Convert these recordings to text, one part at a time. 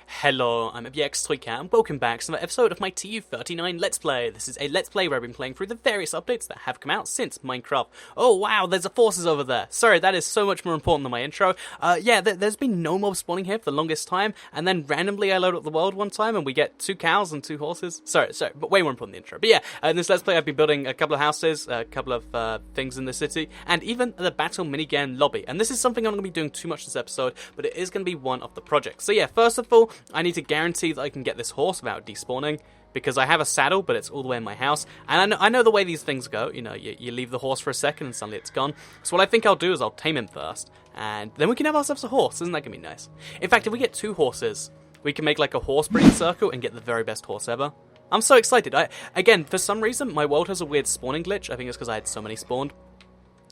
Hello, I'm Toycat, and welcome back to another episode of my TU39 Let's Play. This is a Let's Play where I've been playing through the various updates that have come out since Minecraft. Oh wow, there's a forces over there. Sorry, that is so much more important than my intro. There's been no mob spawning here for the longest time, and then randomly I load up the world one time and we get 2 cows and 2 horses. Sorry, but way more important than the intro. But yeah, in this Let's Play I've been building a couple of houses, a couple of things in the city, and even the battle minigame lobby. And this is something I'm not going to be doing too much this episode, but it is going to be one of the projects. So yeah, first of all, I need to guarantee that I can get this horse without despawning, because I have a saddle, but it's all the way in my house, and I know the way these things go. You know, you leave the horse for a second and suddenly it's gone. So what I think I'll do is I'll tame him first, and then we can have ourselves a horse. Isn't that going to be nice? In fact, if we get 2 horses, we can make like a horse breeding circle and get the very best horse ever. I'm so excited. Again, for some reason, my world has a weird spawning glitch. I think it's because I had so many spawned,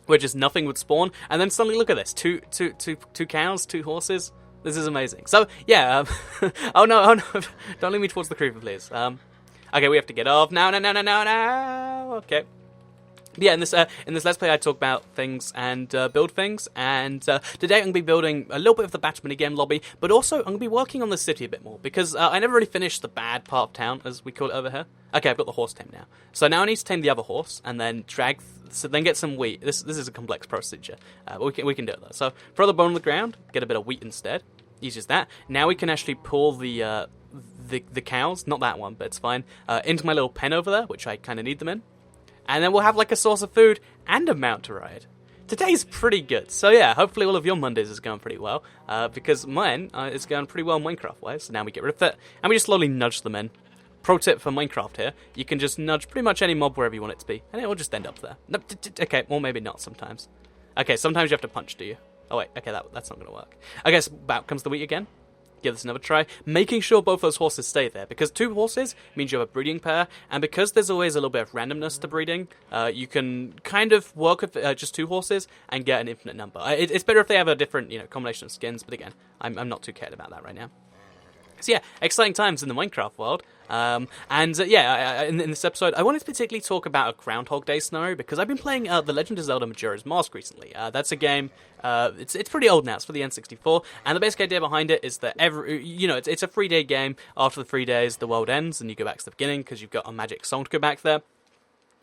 where just nothing would spawn, and then suddenly look at this, two cows, 2 horses. This is amazing. So yeah, oh no, don't lead me towards the creeper, please. Okay, we have to get off. No. Okay. Yeah, in this Let's Play, I talk about things and build things, and today I'm going to be building a little bit of the batch minigame lobby, but also I'm going to be working on the city a bit more, because I never really finished the bad part of town, as we call it over here. Okay, I've got the horse tamed now. So now I need to tame the other horse, and then then get some wheat. This is a complex procedure, but we can do it though. So throw the bone on the ground, get a bit of wheat instead. Easy as that. Now we can actually pull the cows, not that one, but it's fine, into my little pen over there, which I kind of need them in. And then we'll have like a source of food and a mount to ride. Today's pretty good. So yeah, hopefully all of your Mondays is going pretty well, because mine is going pretty well Minecraft-wise. So now we get rid of it, and we just slowly nudge them in. Pro tip for Minecraft here, you can just nudge pretty much any mob wherever you want it to be, and it will just end up there. Okay, well maybe not sometimes. Okay, sometimes you have to punch, do you? Oh wait, okay, that's not going to work. Okay, so out comes the wheat again. Give this another try, making sure both those horses stay there, because 2 horses means you have a breeding pair, and because there's always a little bit of randomness to breeding, you can kind of work with just 2 horses and get an infinite number. It's better if they have a different, combination of skins, but again, I'm not too cared about that right now. So yeah, exciting times in the Minecraft world. In this episode, I wanted to particularly talk about a Groundhog Day scenario, because I've been playing The Legend of Zelda Majora's Mask recently. That's a game, it's pretty old now, it's for the N64, and the basic idea behind it is that it's a 3-day game. After the 3 days, the world ends, and you go back to the beginning, because you've got a magic song to go back there.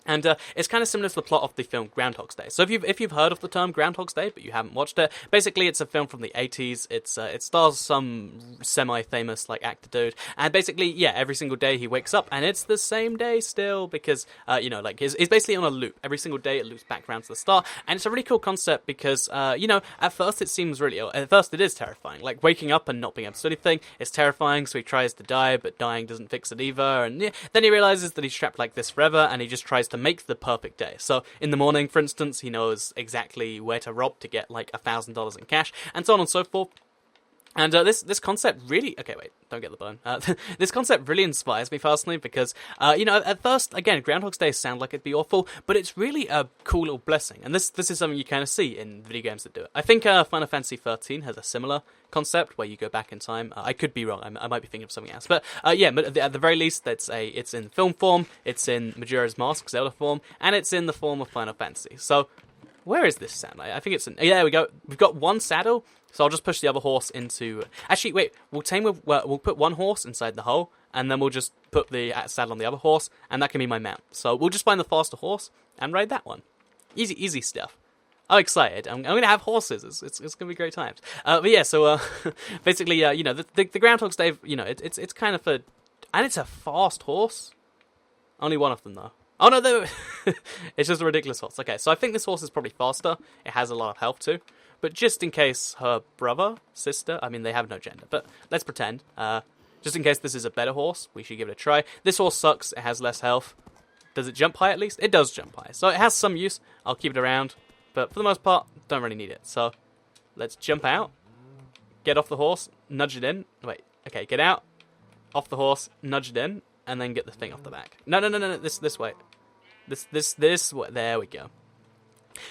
And it's kind of similar to the plot of the film Groundhog's Day. So if you've heard of the term Groundhog's Day, but you haven't watched it, basically it's a film from the 80s. It stars some semi-famous actor dude, and basically every single day he wakes up and it's the same day still, because he's basically on a loop. Every single day it loops back around to the start, and it's a really cool concept because at first it seems really at first it is terrifying. Like waking up and not being able to do anything is terrifying. So he tries to die, but dying doesn't fix it either, and then he realizes that he's trapped like this forever, and he just tries to make the perfect day. So in the morning, for instance, he knows exactly where to rob to get like $1,000 in cash, and so on and so forth. And this concept really... Okay, wait, don't get the bone. This concept really inspires me personally, because, at first, again, Groundhog's Day sound like it'd be awful, but it's really a cool little blessing. And this is something you kind of see in video games that do it. I think Final Fantasy 13 has a similar concept where you go back in time. I could be wrong. I might be thinking of something else. But but at the very least, it's in film form, it's in Majora's Mask Zelda form, and it's in the form of Final Fantasy. So where is this sound? I think it's in... Yeah, there we go. We've got 1 saddle, so I'll just push the other horse into... Actually, wait. We'll put 1 horse inside the hole, and then we'll just put the saddle on the other horse, and that can be my mount. So we'll just find the faster horse and ride that one. Easy stuff. I'm excited. I'm going to have horses. It's going to be great times. Basically, the Groundhog's Day, it's kind of a... And it's a fast horse. Only one of them, though. Oh no, it's just a ridiculous horse. Okay, so I think this horse is probably faster. It has a lot of health too. But just in case her brother, sister, they have no gender, but let's pretend. Just in case this is a better horse, we should give it a try. This horse sucks. It has less health. Does it jump high at least? It does jump high. So it has some use. I'll keep it around. But for the most part, don't really need it. So let's jump out. Get off the horse. Nudge it in. Wait, okay, get out. Off the horse. Nudge it in. And then get the thing off the back. No, this way. This way. There we go.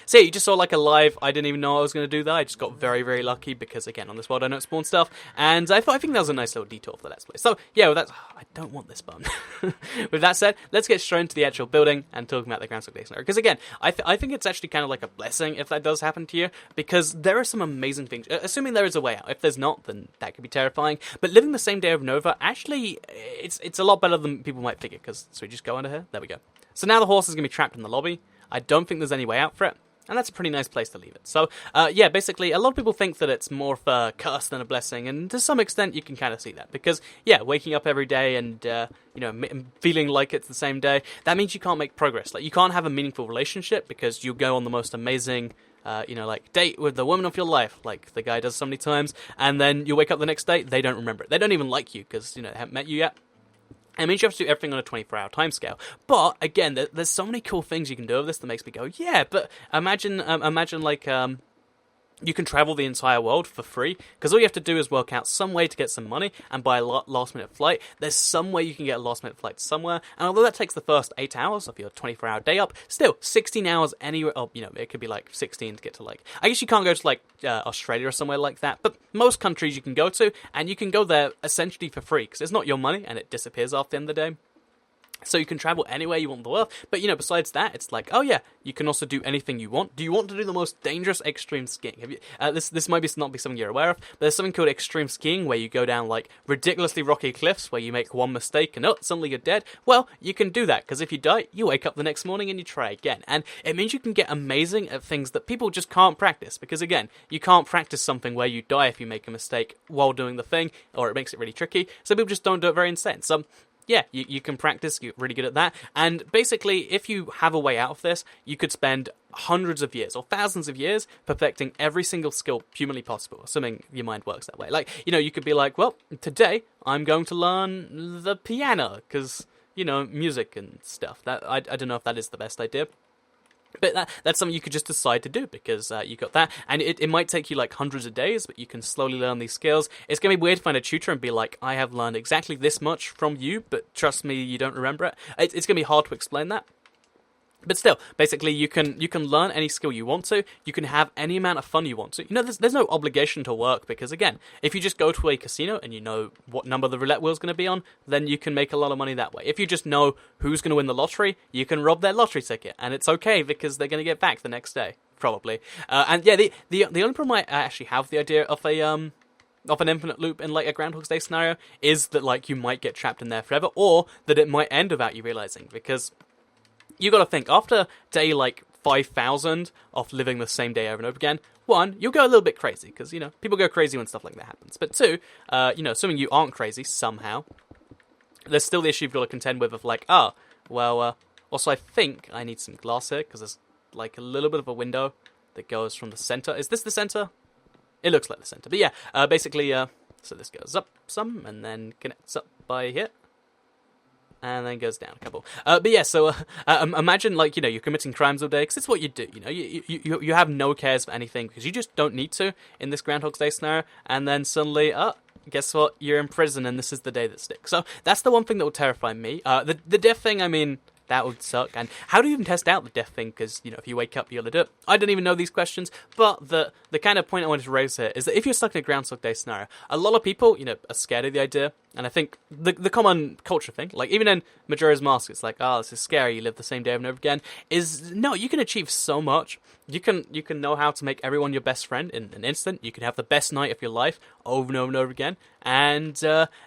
So yeah, you just saw like a live, I didn't even know I was going to do that, I just got very, very lucky, because again, on this world I don't spawn stuff, and I think that was a nice little detour for the Let's Play. So yeah, with that, I don't want this button. With that said, let's get straight into the actual building and talking about the Groundhog Day scenario, because again, I think it's actually kind of like a blessing if that does happen to you, because there are some amazing things, assuming there is a way out. If there's not, then that could be terrifying, but living the same day over and over, actually, it's a lot better than people might figure, because, so we just go under here, there we go. So now the horse is going to be trapped in the lobby. I don't think there's any way out for it, and that's a pretty nice place to leave it. So, yeah, basically, a lot of people think that it's more of a curse than a blessing, and to some extent, you can kind of see that. Because, yeah, waking up every day and, you know, feeling like it's the same day, that means you can't make progress. Like, you can't have a meaningful relationship, because you go on the most amazing, you know, like, date with the woman of your life, like the guy does so many times, and then you wake up the next day, they don't remember it. They don't even like you, because, you know, they haven't met you yet. It means you have to do everything on a 24-hour timescale. But again, there's so many cool things you can do with this that makes me go, yeah. But imagine like you can travel the entire world for free, because all you have to do is work out some way to get some money and buy a last-minute flight. There's some way you can get a last-minute flight somewhere, and although that takes the first 8 hours of your 24-hour day up, still 16 hours anywhere. Oh, you know, it could be like 16 to get to, like, I guess you can't go to like Australia or somewhere like that, but most countries you can go to, and you can go there essentially for free, because it's not your money and it disappears after the end of the day. So you can travel anywhere you want in the world, but, you know, besides that, it's like, oh yeah, you can also do anything you want. Do you want to do the most dangerous extreme skiing? Have you? This might not be something you're aware of, but there's something called extreme skiing, where you go down, like, ridiculously rocky cliffs, where you make one mistake and, suddenly you're dead. Well, you can do that, because if you die, you wake up the next morning and you try again. And it means you can get amazing at things that people just can't practice, because, again, you can't practice something where you die if you make a mistake while doing the thing, or it makes it really tricky, so people just don't do it very insane. So, yeah, you can practice, you're really good at that, and basically, if you have a way out of this, you could spend hundreds of years, or thousands of years, perfecting every single skill humanly possible, assuming your mind works that way. Like, you know, you could be like, well, today, I'm going to learn the piano, because, you know, music and stuff. That I don't know if that is the best idea. But that's something you could just decide to do, because you got that, and it might take you like hundreds of days, but you can slowly learn these skills. It's going to be weird to find a tutor and be like, I have learned exactly this much from you, but trust me, you don't remember it. It's going to be hard to explain that. But still, basically, you can learn any skill you want to. You can have any amount of fun you want to. You know, there's no obligation to work, because, again, if you just go to a casino and you know what number the roulette wheel's going to be on, then you can make a lot of money that way. If you just know who's going to win the lottery, you can rob their lottery ticket, and it's okay, because they're going to get back the next day, probably. And yeah, the only problem I actually have with the idea of an infinite loop in, like, a Groundhog's Day scenario is that, like, you might get trapped in there forever, or that it might end without you realizing, because you gotta think, after day, like, 5,000 of living the same day over and over again, one, you'll go a little bit crazy, because, you know, people go crazy when stuff like that happens. But two, you know, assuming you aren't crazy somehow, there's still the issue you've got to contend with of, like, also I think I need some glass here, because there's, like, a little bit of a window that goes from the center. Is this the center? It looks like the center. But yeah, basically, so this goes up some, and then connects up by here, and then goes down a couple. But yeah, so imagine, like, you know, you're committing crimes all day, because it's what you do, you know, you have no cares for anything, because you just don't need to in this Groundhog's Day scenario, and then suddenly, guess what, you're in prison, and this is the day that sticks. So that's the one thing that will terrify me. The death thing, I mean, that would suck. And how do you even test out the death thing? Because, you know, if you wake up, you're gonna do it. I don't even know these questions, but the kind of point I wanted to raise here is that if you're stuck in a Groundhog Day scenario, a lot of people, you know, are scared of the idea. And I think the common culture thing, like even in Majora's Mask, it's like, oh, this is scary, you live the same day over and over again, is, no, you can achieve so much. You can know how to make everyone your best friend in an instant. You can have the best night of your life over and over and over again. And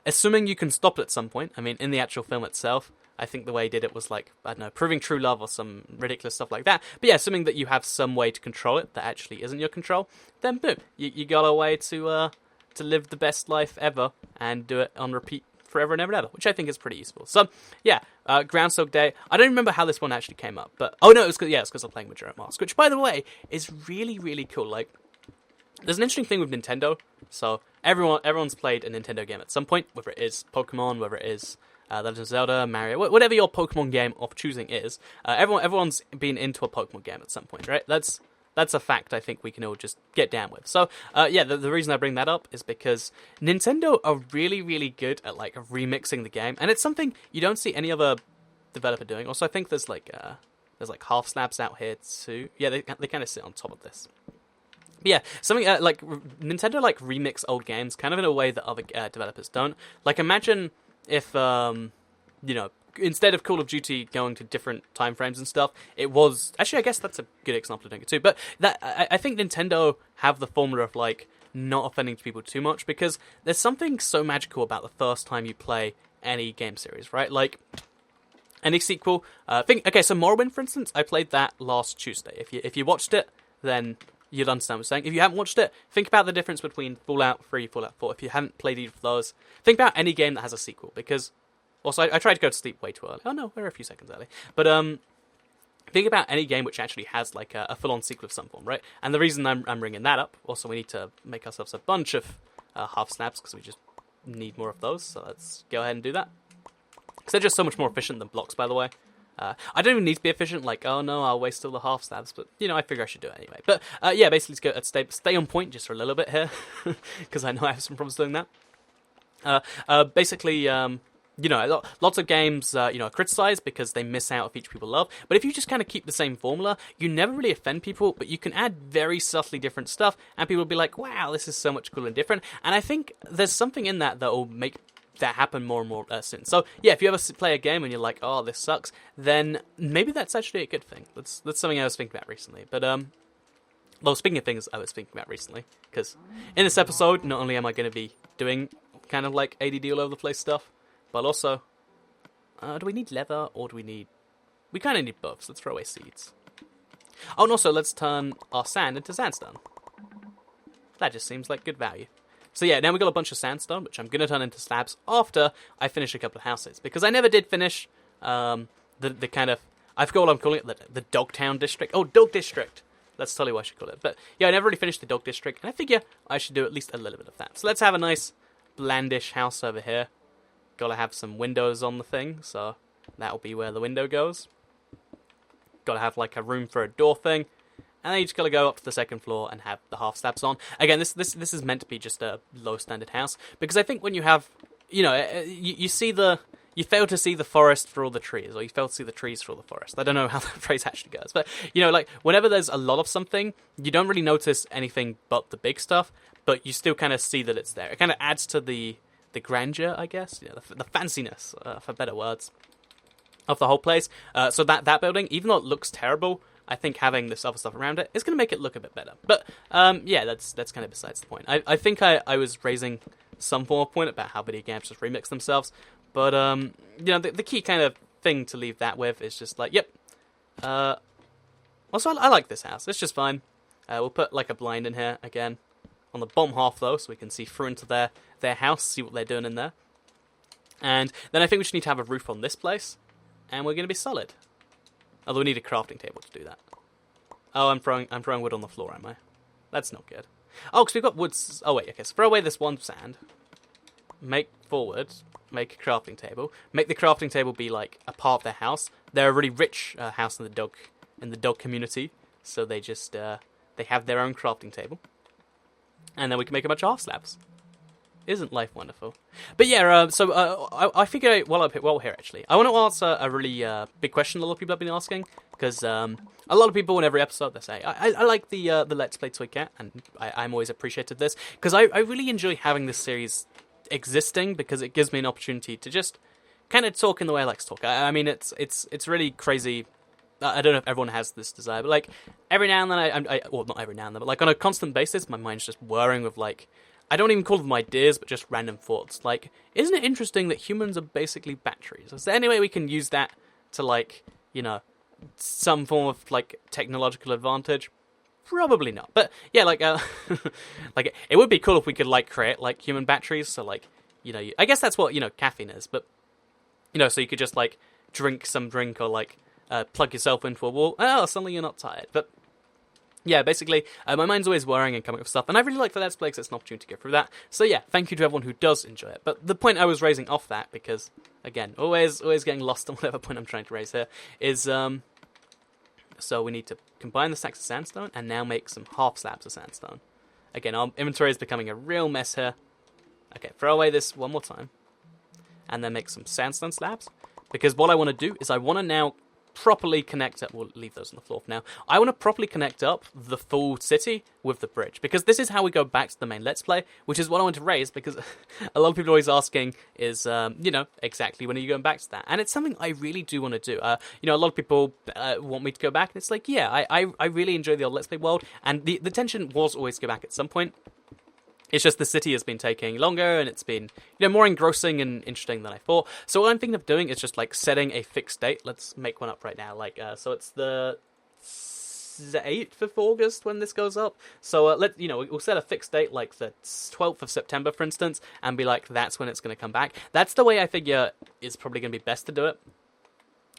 assuming you can stop it at some point, I mean, in the actual film itself, I think the way he did it was like, I don't know, proving true love or some ridiculous stuff like that. But yeah, assuming that you have some way to control it that actually isn't your control, then boom, you got a way to live the best life ever and do it on repeat forever and ever and ever, which I think is pretty useful. So yeah, Groundhog Day. I don't remember how this one actually came up, but oh no, it's because I'm playing Majora's Mask, which by the way is really, really cool. Like, there's an interesting thing with Nintendo. So everyone's played a Nintendo game at some point, whether it is Pokemon, whether it is Legend of Zelda, Mario, whatever your Pokemon game of choosing is. Everyone's been into a Pokemon game at some point, right? That's a fact I think we can all just get down with. So, yeah, the reason I bring that up is because Nintendo are really, really good at, like, remixing the game, and it's something you don't see any other developer doing. Also, I think there's, like, There's like half slabs out here too. Yeah, they kind of sit on top of this. But yeah, something like Nintendo like remix old games kind of in a way that other developers don't. Like imagine if instead of Call of Duty going to different time frames and stuff, it was actually I guess that's a good example of doing it too. But that I think Nintendo have the formula of like not offending people too much because there's something so magical about the first time you play any game series, right? Like any sequel. So Morrowind, for instance, I played that last Tuesday. If you watched it, then you'll understand what I'm saying. If you haven't watched it, think about the difference between Fallout 3, Fallout 4. If you haven't played either of those, think about any game that has a sequel. Because, also, I tried to go to sleep way too early. Oh no, we're a few seconds early. But think about any game which actually has like a full-on sequel of some form, right? And the reason I'm bringing that up, also we need to make ourselves a bunch of half snaps because we just need more of those. So let's go ahead and do that. Because they're just so much more efficient than blocks, by the way. I don't even need to be efficient, like, oh no, I'll waste all the half stabs, but, I figure I should do it anyway. But, basically, let's stay on point just for a little bit here, because I know I have some problems doing that. Lots of games, are criticized because they miss out on features people love, but if you just kind of keep the same formula, you never really offend people, but you can add very subtly different stuff, and people will be like, wow, this is so much cooler and different, and I think there's something in that will make that happen more and more soon. So yeah, if you ever play a game and you're like, oh, this sucks, then maybe that's actually a good thing. That's something I was thinking about recently. But speaking of things I was thinking about recently, because in this episode, not only am I going to be doing kind of like ADD all over the place stuff, but also, do we need leather or do we need? We kind of need both. So let's throw away seeds. Oh, and also let's turn our sand into sandstone. That just seems like good value. So yeah, now we've got a bunch of sandstone, which I'm going to turn into slabs after I finish a couple of houses. Because I never did finish the kind of... I forgot what I'm calling it, the Dogtown District. Oh, Dog District. That's totally what I should call it. But yeah, I never really finished the Dog District, and I figure I should do at least a little bit of that. So let's have a nice blandish house over here. Gotta have some windows on the thing, so that'll be where the window goes. Gotta have like a room for a door thing. And then you just gotta go up to the second floor and have the half slabs on. Again, this is meant to be just a low standard house because I think when you have, you fail to see the forest for all the trees, or you fail to see the trees for all the forest. I don't know how that phrase actually goes, but like whenever there's a lot of something, you don't really notice anything but the big stuff, but you still kind of see that it's there. It kind of adds to the grandeur, I guess, the fanciness, for better words, of the whole place. So that building, even though it looks terrible, I think having this other stuff around it is going to make it look a bit better. But, that's kind of besides the point. I think I was raising some form of point about how video games just remix themselves. But, the key kind of thing to leave that with is just like, yep. Also, I like this house. It's just fine. We'll put, like, a blind in here, again, on the bottom half, though, so we can see through into their house, see what they're doing in there. And then I think we just need to have a roof on this place, and we're going to be solid. Although we need a crafting table to do that. Oh, I'm throwing wood on the floor, am I? That's not good. Oh, because we've got wood... Oh, wait, okay, so throw away this one sand. Make forward. Make a crafting table. Make the crafting table be, like, a part of their house. They're a really rich house in the dog community. So they just... they have their own crafting table. And then we can make a bunch of half slabs. Isn't life wonderful? But yeah, I figure while we're here, actually, I want to answer a really big question a lot of people have been asking, because a lot of people in every episode, they say, I like the Let's Play Toy Cat, and I'm always appreciated this, because I really enjoy having this series existing, because it gives me an opportunity to just kind of talk in the way I like to talk. I mean, it's really crazy. I don't know if everyone has this desire, but like every now and then, well, not every now and then, but like on a constant basis, my mind's just whirring with like, I don't even call them ideas, but just random thoughts. Like, isn't it interesting that humans are basically batteries? Is there any way we can use that to, like, some form of, like, technological advantage? Probably not. But, yeah, like, like, it would be cool if we could, like, create, like, human batteries. So, like, I guess that's what, caffeine is. But, so you could just, like, drink some drink or, like, plug yourself into a wall. Oh, suddenly you're not tired. But... yeah, basically, my mind's always worrying and coming up with stuff, and I really like the Let's Play because it's an opportunity to go through that. So yeah, thank you to everyone who does enjoy it. But the point I was raising off that, because, again, always getting lost on whatever point I'm trying to raise here, is, so we need to combine the stacks of sandstone, and now make some half slabs of sandstone. Again, our inventory is becoming a real mess here. Okay, throw away this one more time, and then make some sandstone slabs, because what I want to do is I want to now properly connect up. We'll leave those on the floor for now. I want to properly connect up the full city with the bridge, because this is how we go back to the main Let's Play, which is what I want to raise, because a lot of people are always asking is, exactly when are you going back to that? And it's something I really do want to do. A lot of people want me to go back, and it's like, yeah, I really enjoy the old Let's Play world, and the intention was always to go back at some point. It's just the city has been taking longer, and it's been, more engrossing and interesting than I thought. So what I'm thinking of doing is just, setting a fixed date. Let's make one up right now. So it's the 8th of August when this goes up. So, we'll set a fixed date, like the 12th of September, for instance, and be like, that's when it's going to come back. That's the way I figure is probably going to be best to do it.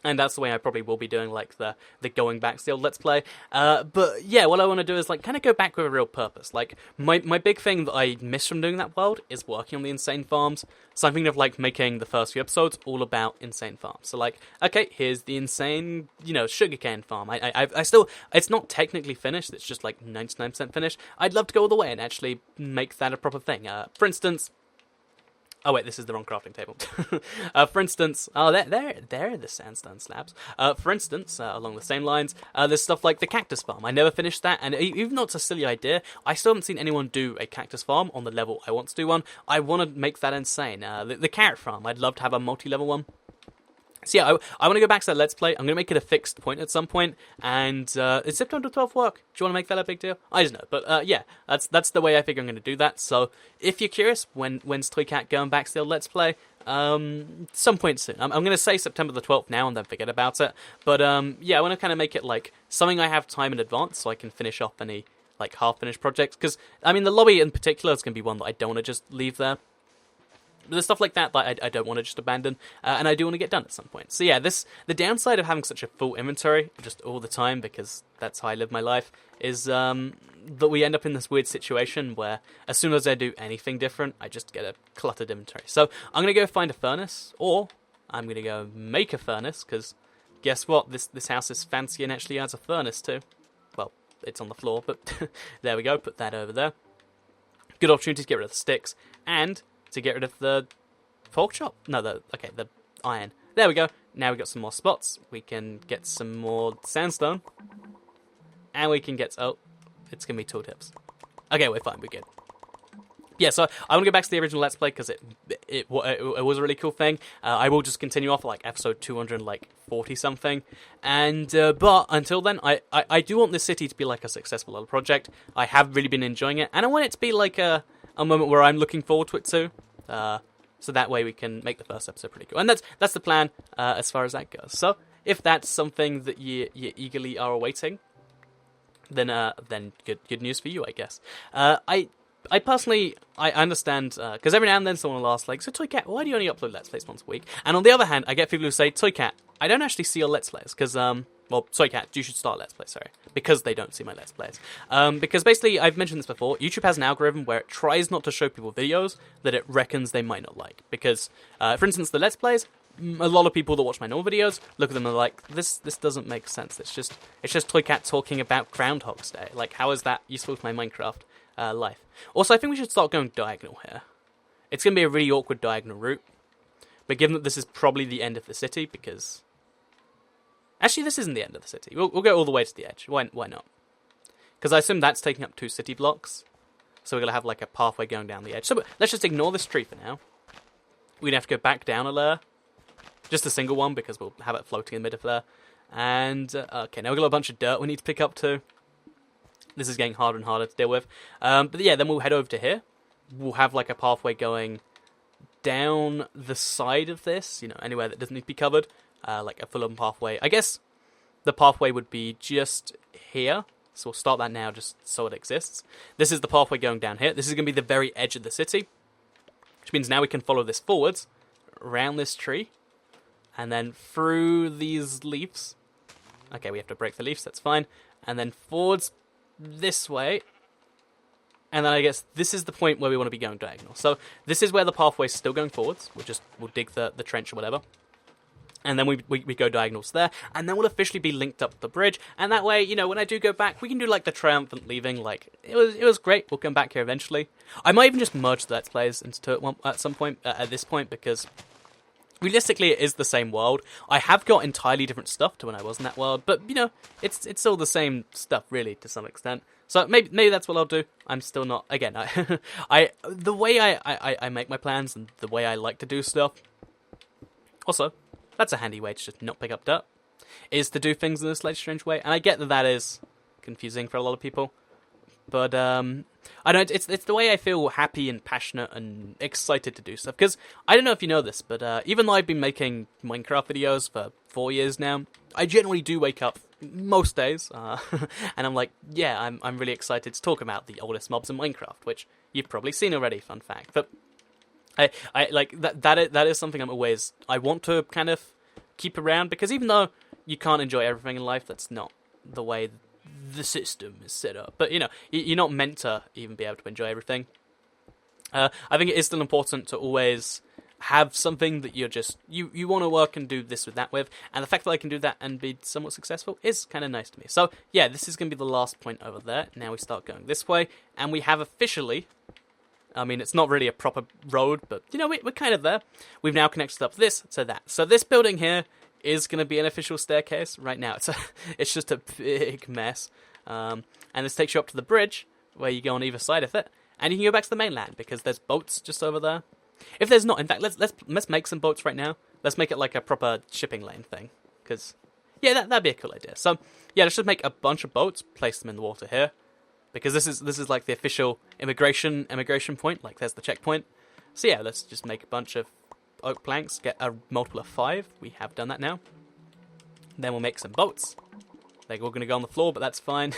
And that's the way I probably will be doing, the going back still Let's Play. But, yeah, what I want to do is, kind of go back with a real purpose. My big thing that I miss from doing that world is working on the insane farms. So I'm thinking of, making the first few episodes all about insane farms. So, okay, here's the insane, sugarcane farm. I still, it's not technically finished. It's just, 99% finished. I'd love to go all the way and actually make that a proper thing. For instance... Oh wait, this is the wrong crafting table. For instance, there are the sandstone slabs. For instance, along the same lines, there's stuff like the cactus farm. I never finished that, and even though it's a silly idea, I still haven't seen anyone do a cactus farm on the level I want to do one. I want to make that insane. The carrot farm, I'd love to have a multi-level one. So yeah, I want to go back to that Let's Play. I'm going to make it a fixed point at some point, and is September 12th work? Do you want to make that a big deal? I don't know, but yeah, that's the way I figure I'm going to do that. So if you're curious, when's Toycat going back to the Let's Play? Some point soon. I'm going to say September the 12th now and then forget about it. But yeah, I want to kind of make it something I have time in advance so I can finish off any half-finished projects. Because, the lobby in particular is going to be one that I don't want to just leave there. There's stuff like that I don't want to just abandon, and I do want to get done at some point. So yeah, the downside of having such a full inventory just all the time, because that's how I live my life, is that we end up in this weird situation where as soon as I do anything different, I just get a cluttered inventory. So I'm going to go find a furnace, or I'm going to go make a furnace, because guess what? This house is fancy and actually has a furnace too. Well, it's on the floor, but there we go. Put that over there. Good opportunity to get rid of the sticks, and to get rid of the pork chop. No, the iron. There we go. Now we got some more spots. We can get some more sandstone. And we can get... Oh, it's going to be tooltips. Okay, we're fine. We're good. Yeah, so I want to go back to the original Let's Play because it was a really cool thing. I will just continue off episode 240 something. And but until then, I do want this city to be a successful little project. I have really been enjoying it, and I want it to be a moment where I'm looking forward to it too. So that way we can make the first episode pretty cool. And that's the plan as far as that goes. So if that's something that you eagerly are awaiting, then good news for you, I guess. I personally, I understand, because every now and then someone will ask, so Toycat, why do you only upload Let's Plays once a week? And on the other hand, I get people who say, Toycat, I don't actually see your Let's Plays, because, Toycat, you should start Let's Play, sorry, because they don't see my Let's Plays. Because basically, I've mentioned this before, YouTube has an algorithm where it tries not to show people videos that it reckons they might not like. Because, for instance, the Let's Plays, a lot of people that watch my normal videos look at them and are like, this doesn't make sense. It's just Toycat talking about Groundhog's Day. How is that useful for my Minecraft life? Also, I think we should start going diagonal here. It's going to be a really awkward diagonal route. But given that this is probably the end of the city, because... Actually, this isn't the end of the city. We'll go all the way to the edge. Why not? Because I assume that's taking up 2 city blocks. So we're going to have a pathway going down the edge. So let's just ignore this tree for now. We're going to have to go back down a layer. Just a single one, because we'll have it floating in the middle there. And, okay, now we've got a bunch of dirt we need to pick up too. This is getting harder and harder to deal with. But yeah, then we'll head over to here. We'll have a pathway going down the side of this, anywhere that doesn't need to be covered. A full-on pathway. I guess the pathway would be just here. So we'll start that now just so it exists. This is the pathway going down here. This is going to be the very edge of the city. Which means now we can follow this forwards, around this tree, and then through these leaves. Okay, we have to break the leaves, that's fine. And then forwards this way, and then I guess this is the point where we want to be going diagonal. So this is where the pathway is still going forwards. We'll dig the trench or whatever, and then we go diagonals there, and then we'll officially be linked up the bridge. And that way, when I do go back, we can do the triumphant leaving. It was great. We'll come back here eventually. I might even just merge the Let's Plays into it at some point. At this point, because realistically, it is the same world. I have got entirely different stuff to when I was in that world, but it's still the same stuff, really, to some extent. So maybe that's what I'll do. I'm still not. Again, the way I make my plans and the way I like to do stuff. Also, that's a handy way to just not pick up dirt, is to do things in a slightly strange way. And I get that is confusing for a lot of people. But I don't. It's the way I feel happy and passionate and excited to do stuff. Because I don't know if you know this, but even though I've been making Minecraft videos for 4 years now, I generally do wake up most days, and I'm like, yeah, I'm really excited to talk about the oldest mobs in Minecraft, which you've probably seen already. Fun fact, but I like that is something I want to kind of keep around, because even though you can't enjoy everything in life, that's not the way the system is set up. But you're not meant to even be able to enjoy everything. I think it is still important to always have something that you want to work and do this with that with, and the fact that I can do that and be somewhat successful is kind of nice to me. So yeah, this is going to be the last point over there. Now we start going this way, and we have officially, I mean, it's not really a proper road, but we're kind of there. We've now connected up this to that. So this building here is going to be an official staircase. Right now it's just a big mess, and this takes you up to the bridge where you go on either side of it, and you can go back to the mainland because there's boats just over there. If there's not, in fact, let's make some boats right now. Let's make it like a proper shipping lane thing, because yeah, that'd be a cool idea. So yeah, let's just make a bunch of boats, place them in the water here, because this is like the official immigration point. Like there's the checkpoint. So yeah, let's just make a bunch of oak planks, get a multiple of 5. We have done that now. Then we'll make some boats. They're all going to go on the floor, but that's fine.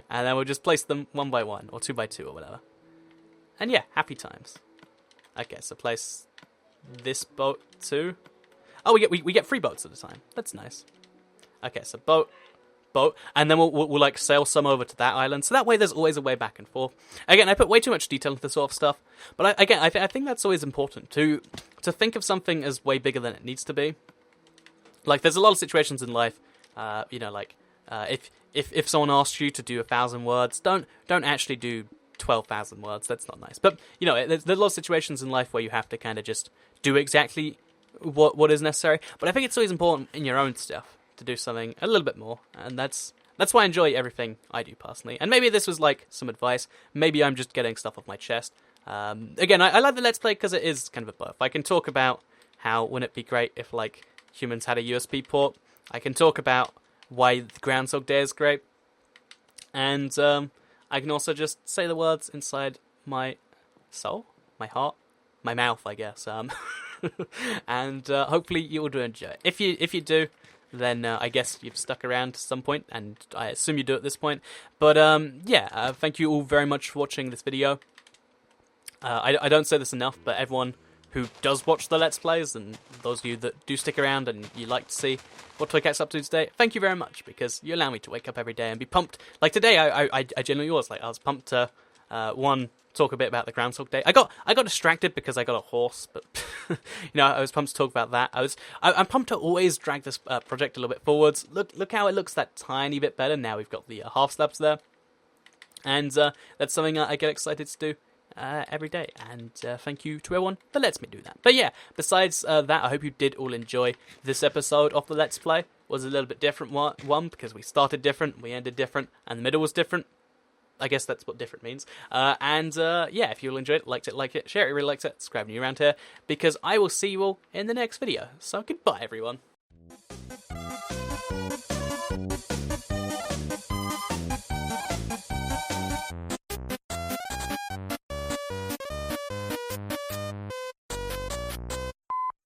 And then we'll just place them 1 by 1 or 2 by 2 or whatever. And yeah, happy times. Okay, so place this boat too. Oh, we get 3 boats at a time. That's nice. Okay, so boat, and then we'll like sail some over to that island. So that way, there's always a way back and forth. Again, I put way too much detail into this sort of stuff, but I think that's always important to think of something as way bigger than it needs to be. Like, there's a lot of situations in life, if someone asks you to do 1,000 words, don't actually do 12,000 words. That's not nice. But there's a lot of situations in life where you have to kind of just do exactly what is necessary. But I think it's always important in your own stuff to do something a little bit more, and that's why I enjoy everything I do personally. And maybe this was like some advice. Maybe I'm just getting stuff off my chest. Again, I like the Let's Play because it is kind of a both. I can talk about how wouldn't it be great if like humans had a USB port. I can talk about why the Groundhog Day is great, and I can also just say the words inside my soul, my heart, my mouth, I guess. And hopefully you will do enjoy it. If you do, then I guess you've stuck around to some point, and I assume you do at this point. But thank you all very much for watching this video. I don't say this enough, but everyone who does watch the Let's Plays, and those of you that do stick around and you like to see what ToyCat's up to today, thank you very much, because you allow me to wake up every day and be pumped. Like today, I genuinely was. Like, I was pumped to, talk a bit about the Groundhog Day. I got distracted because I got a horse, but I was pumped to talk about that. I'm pumped to always drag this project a little bit forwards. Look how it looks that tiny bit better now. We've got the half slabs there, and that's something I get excited to do every day. And thank you to everyone that lets me do that. But yeah, besides that, I hope you did all enjoy this episode of the Let's Play. It was a little bit different one because we started different, we ended different, and the middle was different. I guess that's what different means. If you all enjoyed it, like it, share it, really liked it, subscribe new around here, because I will see you all in the next video. So goodbye, everyone.